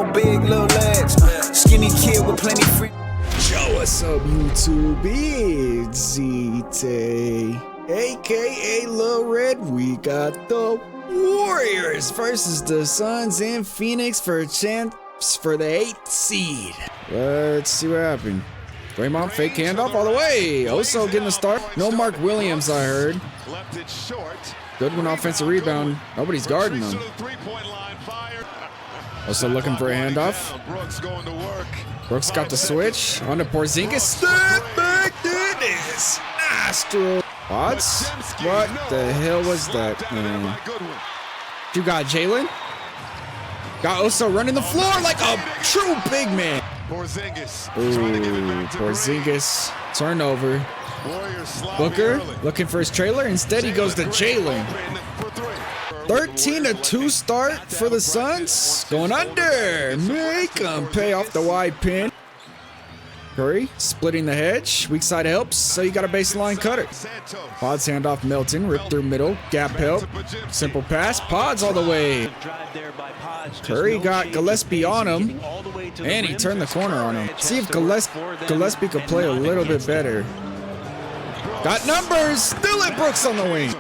Four big little legs, skinny kid with plenty free. Yo, what's up, YouTube? It's ZTAY, aka Lil Red. We got the Warriors versus the Suns in Phoenix for a chance for the 8th seed. Let's see what happened. Draymond fake handoff all the way. Also getting the start. No Mark Williams, I heard. Good one offensive rebound. Nobody's guarding him. Also looking for a handoff. Brooks got the switch on to Porzingis. Step back, Dennis. Astro. What the hell was that, man? You got Jalen. Got Oso running the floor like a true big man. Ooh, Porzingis. Turnover. Booker looking for his trailer. Instead, he goes to Jalen. 13-2 start for the Suns. Going under. Make them pay off the wide pin. Curry splitting the hedge. Weak side helps, so you got a baseline cutter. Pods handoff Milton. Rip through middle. Gap help. Simple pass. Pods all the way. Curry got Gillespie on him. And he turned the corner on him. See if Gillespie could play a little bit better. Got numbers. Still at Brooks on the wing.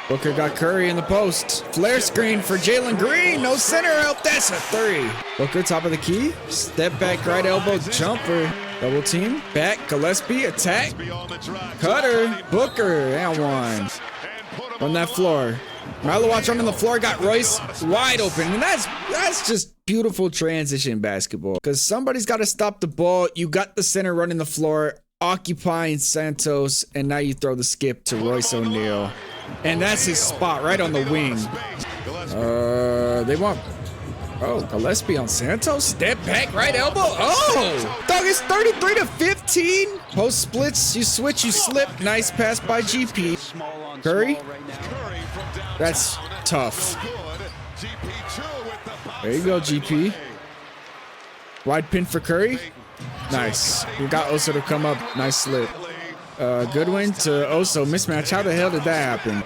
Booker got Curry in the post. Flare screen for Jalen Green. No center help. That's a three. Booker top of the key. Step back right elbow jumper. Double team. Back. Gillespie. Attack. Cutter. Booker. And one. On that floor. Malowatch on the floor. Got Royce wide open. And that's just beautiful transition basketball. Because somebody's got to stop the ball. You got the center running the floor, occupying Santos. And now you throw the skip to Royce O'Neal. And that's his spot right on the wing. They want... Oh, Gillespie on Santos. Step back, right elbow. Oh! Dog, it's 33-15. Post splits, you switch, you slip. Nice pass by GP. Curry. That's tough. There you go, GP. Wide pin for Curry. Nice. We got Oso to come up. Nice slip. Goodwin to Oso. Mismatch. How the hell did that happen?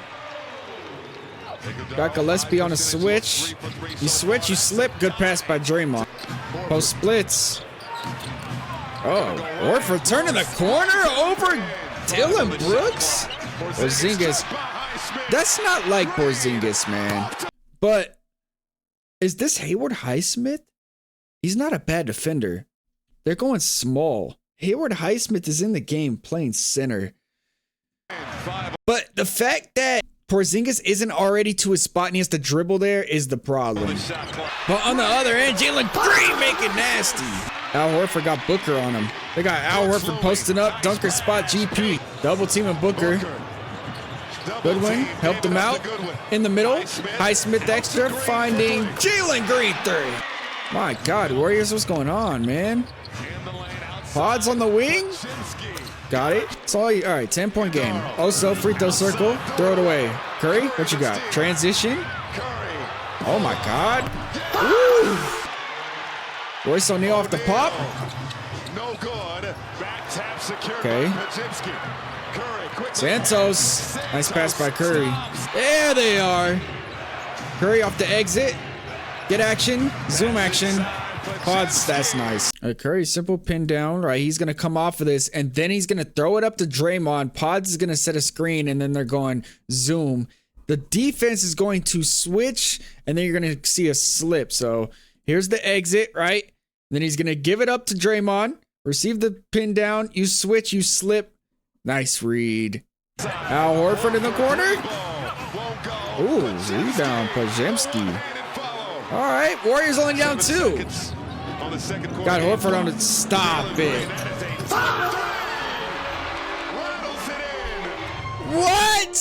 Got Gillespie on a switch. You switch, you slip. Good pass by Draymond. Post splits. Oh, Orford turning the corner over Dylan Brooks. Porzingis. That's not like Porzingis, man. But is this Hayward Highsmith? He's not a bad defender. They're going small. Hayward Highsmith is in the game playing center. But the fact that Porzingis isn't already to his spot and he has to dribble there is the problem. But on the other end, Jalen Green making nasty. Al Horford got Booker on him. They got Al Horford posting up. Dunker spot GP. Double teaming Booker. Goodwin helped him out in the middle. Highsmith extra finding Jalen Green 3. My God, Warriors, what's going on, man? Pods on the wing. Got it. It's all right, 10-point game. Also, free throw circle. Throw it away. Curry, what you got? Transition. Oh, my God. Woo. Royce O'Neal off the pop. Okay. Santos. Nice pass by Curry. There they are. Curry off the exit. Get action. Zoom action. Pods, that's nice. Curry, simple pin down, right? He's going to come off of this, and then he's going to throw it up to Draymond. Pods is going to set a screen, and then they're going zoom. The defense is going to switch, and then you're going to see a slip. So here's the exit, right? Then he's going to give it up to Draymond. Receive the pin down. You switch, you slip. Nice read. Al Horford in the corner. Ooh, rebound, Pajemski. All right, Warriors only down 2. Got Horford on it. Stop it. What?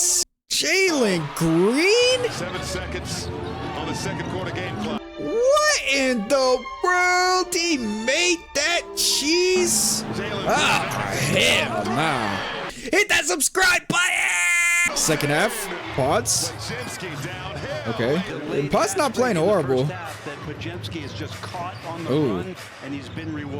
Jalen Green? 7 seconds on the second quarter game clock. What in the world? He made that cheese? Ah, hell no. Hit that subscribe button. Second half. Pods. Okay. Pods not playing horrible. Ooh.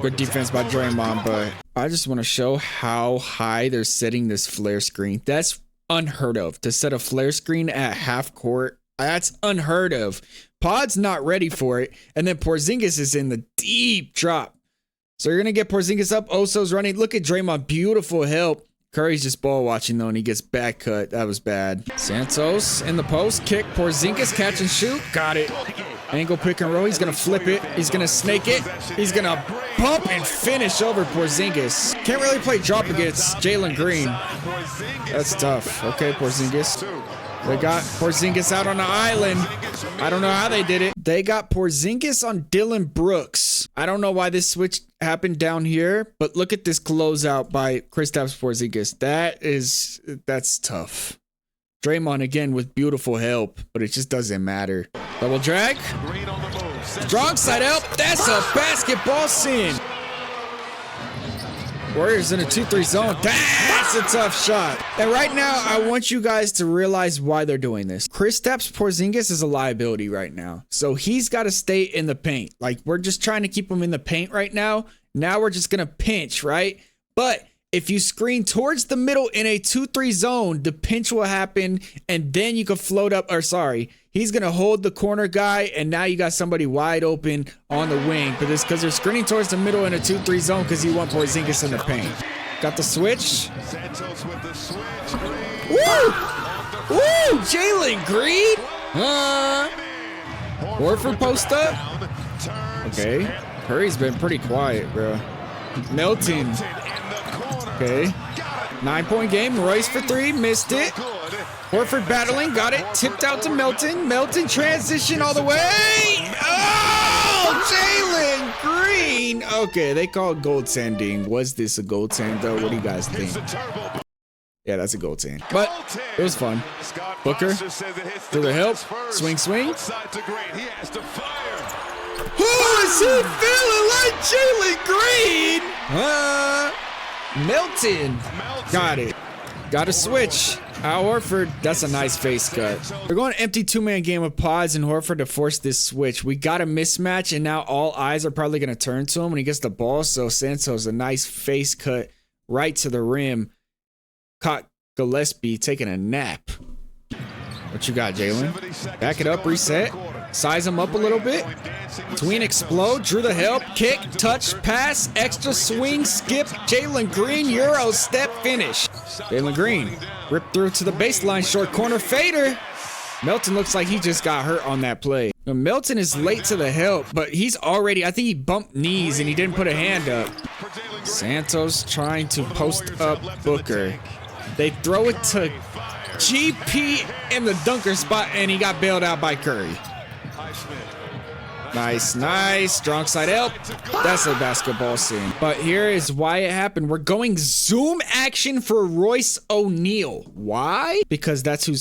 Good defense by Draymond, but I just want to show how high they're setting this flare screen. That's unheard of. To set a flare screen at half court, that's unheard of. Pod's not ready for it. And then Porzingis is in the deep drop. So you're going to get Porzingis up. Oso's running. Look at Draymond. Beautiful help. Curry's just ball watching, though, and he gets back cut. That was bad. Santos in the post. Kick. Porzingis catch and shoot. Got it. Angle pick and roll. He's going to flip it. He's going to snake it. He's going to pump and finish over Porzingis. Can't really play drop against Jalen Green. That's tough. Okay, Porzingis. They got Porzingis out on the island. I don't know how they did it. They got Porzingis on Dylan Brooks. I don't know why this switch happened down here, but look at this closeout by Kristaps Porzingis. That's tough. Draymond again with beautiful help, but it just doesn't matter. Double drag. Strong side help. That's a basketball sin. Warriors in a 2-3 zone. That's a tough shot. And right now, I want you guys to realize why they're doing this. Kristaps Porzingis is a liability right now. So he's got to stay in the paint. Like, we're just trying to keep him in the paint right now. Now we're just going to pinch, right? But if you screen towards the middle in a 2-3 zone, the pinch will happen, and then you can float up, or sorry, he's going to hold the corner guy, and now you got somebody wide open on the wing. But it's because they're screening towards the middle in a 2-3 zone because you want Porzingis in the paint. Got the switch. Woo! Woo! Jalen Green! Horford post up. Okay. Curry's been pretty quiet, bro. Melton. Okay. 9-point game. Royce for 3. Missed it. Horford battling. Got it. Tipped out to Melton. Melton transition all the way. Oh! Jalen Green. Okay. They call it goaltending. Was this a goaltend, though? What do you guys think? Yeah, that's a goaltend. But it was fun. Booker. Through the help. Swing, swing. Who is he feeling like Jalen Green? Melton. Got it. Got a switch. Al Horford. That's a nice face cut. We're going empty 2-man game of Pods and Horford to force this switch. We got a mismatch, and now all eyes are probably going to turn to him when he gets the ball. So Santos, a nice face cut right to the rim. Caught Gillespie taking a nap. What you got, Jalen? Back it up, reset. Size him up a little bit. Tween explode, drew the help, kick, touch, pass, extra swing, skip, Jalen Green, Euro step, finish. Jalen Green, ripped through to the baseline, short corner fader. Melton looks like he just got hurt on that play. Now, Melton is late to the help, but he's already, I think he bumped knees and he didn't put a hand up. Santos trying to post up Booker. They throw it to GP in the dunker spot and he got bailed out by Curry. Nice, nice. Strong side help. That's a basketball scene. But here is why it happened. We're going zoom action for Royce O'Neal. Why? Because that's who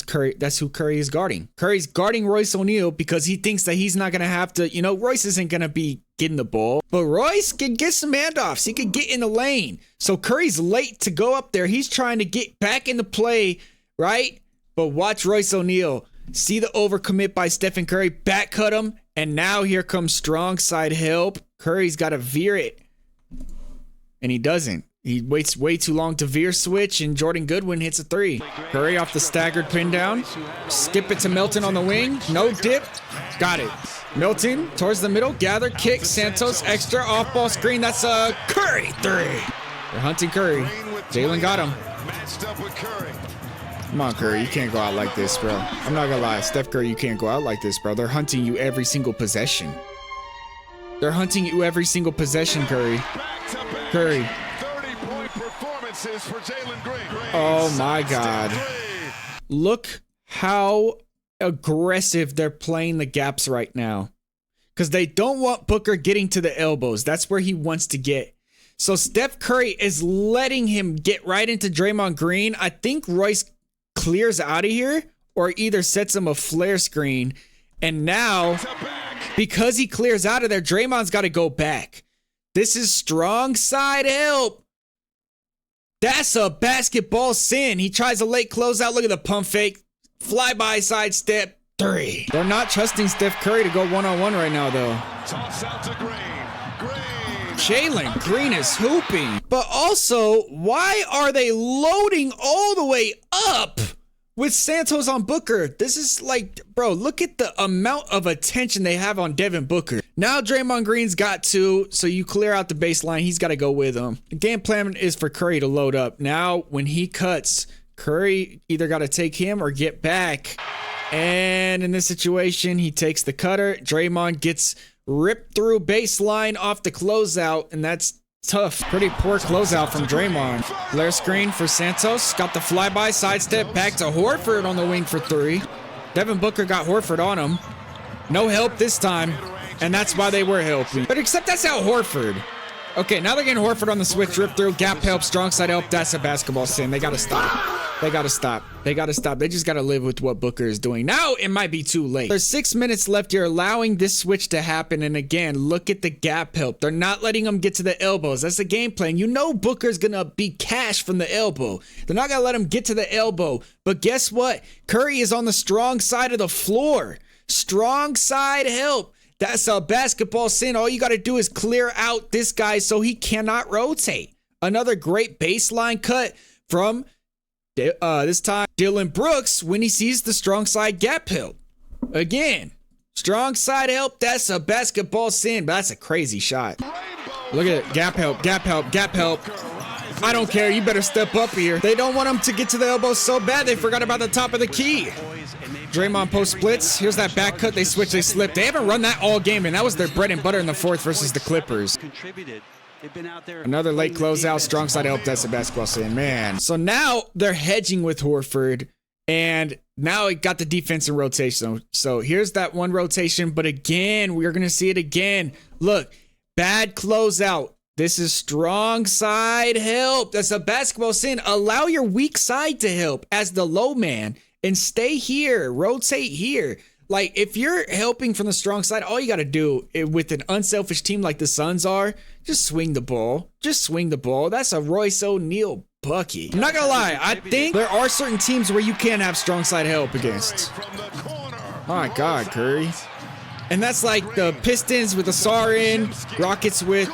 Curry is guarding. Curry's guarding Royce O'Neal because he thinks that he's not going to have to, Royce isn't going to be getting the ball. But Royce can get some handoffs. He can get in the lane. So Curry's late to go up there. He's trying to get back into play, right? But watch Royce O'Neal. See the overcommit by Stephen Curry. Back cut him. And now here comes strong side help. Curry's got to veer it. And he doesn't. He waits way too long to veer switch, and Jordan Goodwin hits a 3. Curry off the staggered pin down. Skip it to Melton on the wing. No dip. Got it. Melton towards the middle. Gather, kick. Santos extra off-ball screen. That's a Curry 3. They're hunting Curry. Jalen got him. Come on, Curry. You can't go out like this, bro. I'm not gonna lie. Steph Curry, you can't go out like this, bro. They're hunting you every single possession. They're hunting you every single possession, Curry. Curry. 30-point performances for Jalen Green. Oh, my God. Look how aggressive they're playing the gaps right now. Because they don't want Booker getting to the elbows. That's where he wants to get. So Steph Curry is letting him get right into Draymond Green. I think Royce clears out of here or either sets him a flare screen. And now, because he clears out of there, Draymond's got to go back. This is strong side help. That's a basketball sin. He tries a late closeout. Look at the pump fake. Flyby side step 3. They're not trusting Steph Curry to go one-on-one right now, though. Toss out to Green. Jalen Green is hooping. But also, why are they loading all the way up with Santos on Booker. This is like, bro, look at the amount of attention they have on Devin Booker. Now Draymond Green's got two, so you clear out the baseline. He's got to go with him. The game plan is for Curry to load up. Now, when he cuts, Curry either got to take him or get back. And in this situation, he takes the cutter. Draymond gets ripped through baseline off the closeout, and that's tough. Pretty poor closeout from Draymond. Flare screen for Santos. Got the flyby, sidestep, back to Horford on the wing for three. Devin Booker got Horford on him. No help this time, and that's why they were helping. But except that's out Horford. Okay, now they're getting Horford on the switch, rip through, gap help, strong side help. That's a basketball sin. They got to stop. They got to stop. They got to stop. They just got to live with what Booker is doing. Now it might be too late. There's 6 minutes left. You're allowing this switch to happen. And again, look at the gap help. They're not letting them get to the elbows. That's the game plan. You know Booker's going to be cash from the elbow. They're not going to let him get to the elbow. But guess what? Curry is on the strong side of the floor. Strong side help. That's a basketball sin. All you got to do is clear out this guy so he cannot rotate. Another great baseline cut from this time Dillon Brooks when he sees the strong side gap help. Again, strong side help. That's a basketball sin, but that's a crazy shot. Look at it. Gap help, gap help, gap help. I don't care. You better step up here. They don't want him to get to the elbow so bad they forgot about the top of the key. Draymond post splits. Here's that back cut. They switch, they slip. They haven't run that all game, and that was their bread and butter in the fourth versus the Clippers. Another late closeout. Strong side help. That's a basketball sin, man. So now they're hedging with Horford, and now it got the defense in rotation. So here's that one rotation, but again, we're going to see it again. Look, bad closeout. This is strong side help. That's a basketball sin. Allow your weak side to help as the low man and stay here. Rotate here. Like, if you're helping from the strong side, all you got to do with an unselfish team like the Suns are, just swing the ball. Just swing the ball. That's a Royce O'Neal bucket. I'm not going to lie. I think there are certain teams where you can't have strong side help against. Oh, my God, Curry. And that's like the Pistons with the SAR in, Rockets with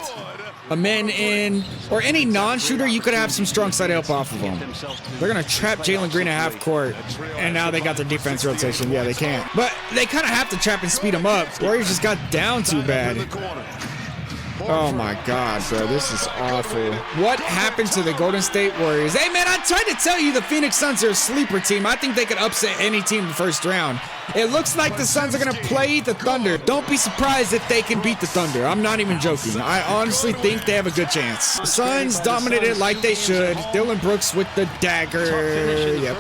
a man in, or any non-shooter, you could have some strong side help off of them. They're going to trap Jalen Green at half court, and now they got their defense rotation. Yeah, they can't. But they kind of have to trap and speed them up. Warriors just got down too bad. Oh, my God, bro. This is awful. What happened to the Golden State Warriors? Hey, man, I tried to tell you the Phoenix Suns are a sleeper team. I think they could upset any team in the first round. It looks like the Suns are going to play the Thunder. Don't be surprised if they can beat the Thunder. I'm not even joking. I honestly think they have a good chance. The Suns dominated like they should. Dillon Brooks with the dagger. Yep.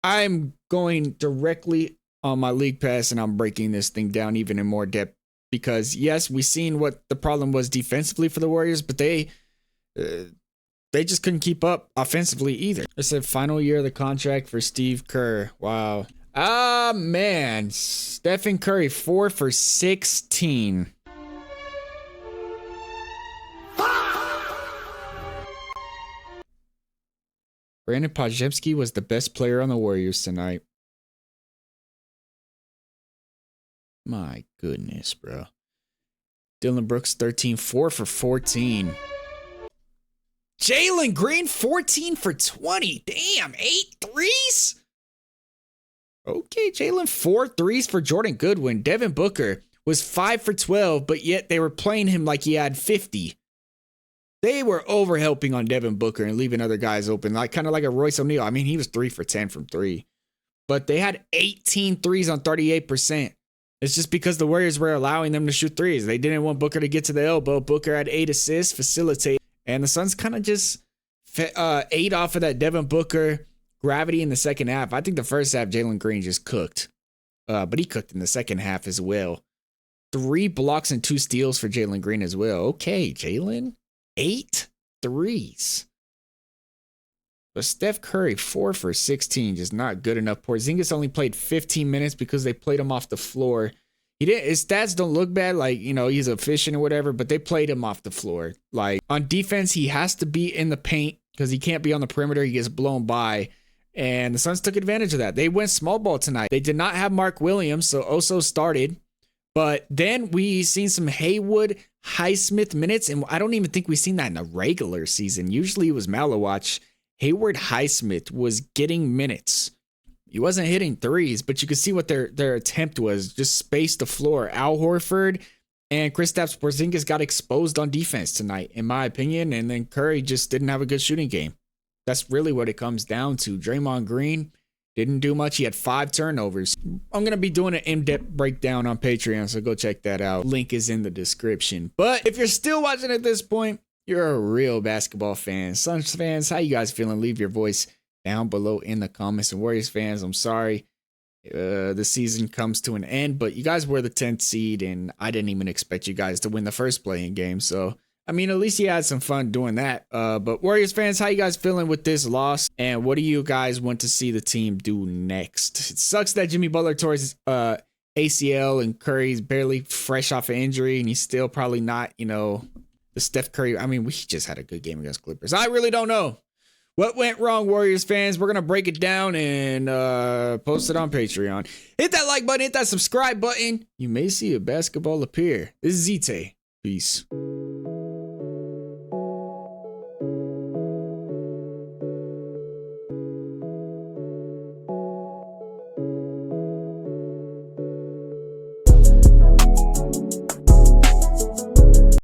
I'm going directly on my league pass, and I'm breaking this thing down even in more depth. Because, yes, we've seen what the problem was defensively for the Warriors, but they just couldn't keep up offensively either. It's the final year of the contract for Steve Kerr. Wow. Ah, man. Stephen Curry, 4 for 16. Brandon Podziemski was the best player on the Warriors tonight. My goodness, bro. Dillon Brooks, 13, 4 for 14. Jalen Green, 14 for 20. Damn, 8 threes? Okay, Jalen, 4 threes for Jordan Goodwin. Devin Booker was 5 for 12, but yet they were playing him like he had 50. They were overhelping on Devin Booker and leaving other guys open, like kind of like a Royce O'Neal. I mean, he was 3 for 10 from 3. But they had 18 threes on 38%. It's just because the Warriors were allowing them to shoot threes. They didn't want Booker to get to the elbow. Booker had 8 assists, facilitate. And the Suns kind of just ate off of that Devin Booker gravity in the second half. I think the first half, Jalen Green just cooked. But he cooked in the second half as well. 3 blocks and 2 steals for Jalen Green as well. Okay, Jalen. 8 threes. But Steph Curry, 4 for 16, just not good enough. Porzingis only played 15 minutes because they played him off the floor. His stats don't look bad, like, you know, he's efficient or whatever, but they played him off the floor. Like, on defense, he has to be in the paint because he can't be on the perimeter. He gets blown by. And the Suns took advantage of that. They went small ball tonight. They did not have Mark Williams, so Oso started. But then we seen some Haywood, Highsmith minutes, and I don't even think we've seen that in a regular season. Usually it was Malawatch. Hayward Highsmith was getting minutes He wasn't hitting threes, but you could see what their attempt was. Just space the floor. Al Horford and Kristaps Porzingis got exposed on defense tonight, in my opinion. And then Curry just didn't have a good shooting game. That's really what it comes down to. Draymond Green didn't do much. He had 5 turnovers. I'm going to be doing an in-depth breakdown on Patreon, so go check that out. Link is in the description. But if you're still watching at this point, you're a real basketball fan. Suns fans, how you guys feeling? Leave your voice down below in the comments. And Warriors fans, I'm sorry the season comes to an end, but you guys were the 10th seed, and I didn't even expect you guys to win the first playing game. So, I mean, at least you had some fun doing that. But Warriors fans, how you guys feeling with this loss? And what do you guys want to see the team do next? It sucks that Jimmy Butler tore his ACL and Curry's barely fresh off an injury, and he's still probably not, you know, the Steph Curry. I mean, we just had a good game against Clippers. I really don't know what went wrong, Warriors fans. We're going to break it down and post it on Patreon. Hit that like button, hit that subscribe button. You may see a basketball appear. This is ZTAY. Peace.